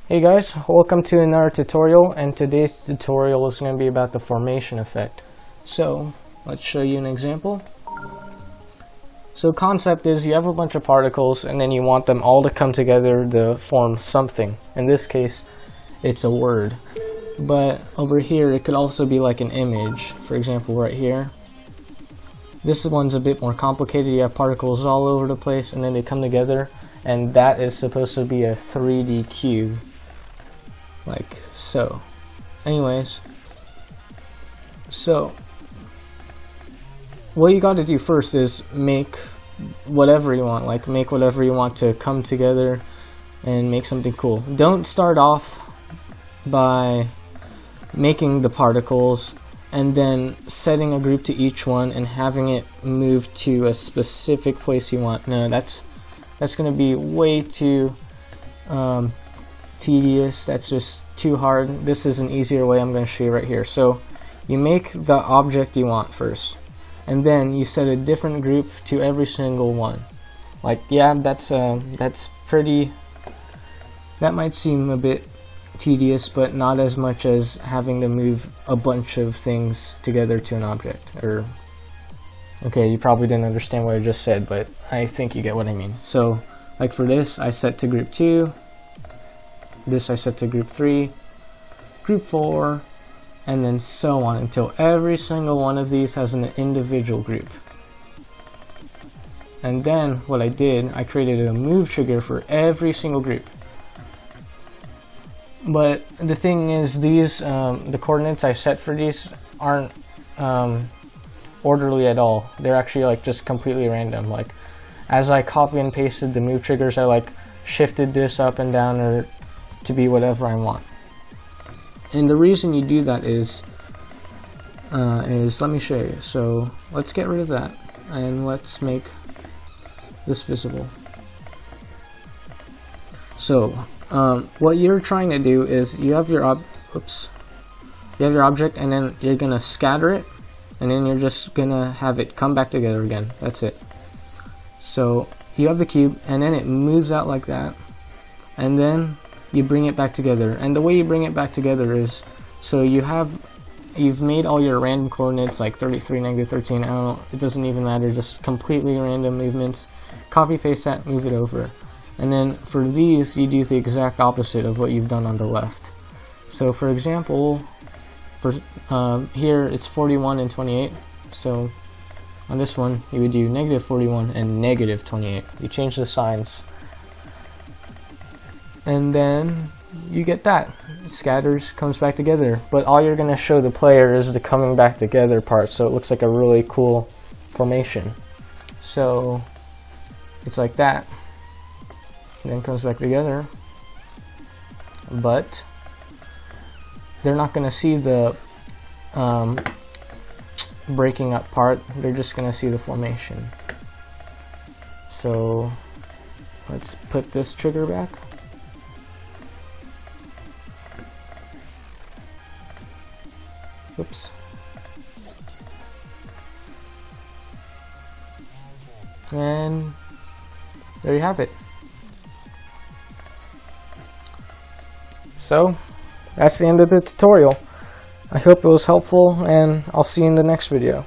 Hey guys, welcome to another tutorial, and today's tutorial is going to be about the formation effect. So let's show you an example. So concept is you have a bunch of particles and then you want them all to come together to form something. In this case it's a word, but over here it could also be like an image. For example, right here, this one's a bit more complicated. You have particles all over the place and then they come together, and that is supposed to be a 3D cube, like so. Anyways, so what you got to do first is make whatever you want, like make whatever you want to come together and make something cool. Don't start off by making the particles and then setting a group to each one and having it move to a specific place you want. No, that's going to be way too tedious. That's just too hard. This is an easier way I'm going to show you right here. So you make the object you want first, and then you set a different group to every single one. Like, yeah, that's pretty, that might seem a bit tedious, but not as much as having to move a bunch of things together to an object. Or, okay, you probably didn't understand what I just said, but I think you get what I mean. So like for this, I set to group 2, this I set to group 3, group 4, and then so on until every single one of these has an individual group. And then what I did, I created a move trigger for every single group. But the thing is, these the coordinates I set for these aren't orderly at all. They're actually like just completely random. Like as I copy and pasted the move triggers, I like shifted this up and down or to be whatever I want. And the reason you do that is let me show you. So let's get rid of that and let's make this visible. So what you're trying to do is you have your object, and then you're gonna scatter it, and then you're just gonna have it come back together again. That's it. So you have the cube, and then it moves out like that, and then you bring it back together. And the way you bring it back together is, so you've made all your random coordinates like 33, -13, I don't know, it doesn't even matter, just completely random movements. Copy paste that, move it over. And then for these, you do the exact opposite of what you've done on the left. So for example, for here it's 41 and 28. So on this one, you would do -41 and -28. You change the signs, and then you get that. It scatters, comes back together. But all you're going to show the player is the coming back together part, so it looks like a really cool formation. So it's like that. And then comes back together, but they're not going to see the breaking up part. They're just going to see the formation. So let's put this trigger back. Oops. And there you have it. So that's the end of the tutorial. I hope it was helpful, and I'll see you in the next video.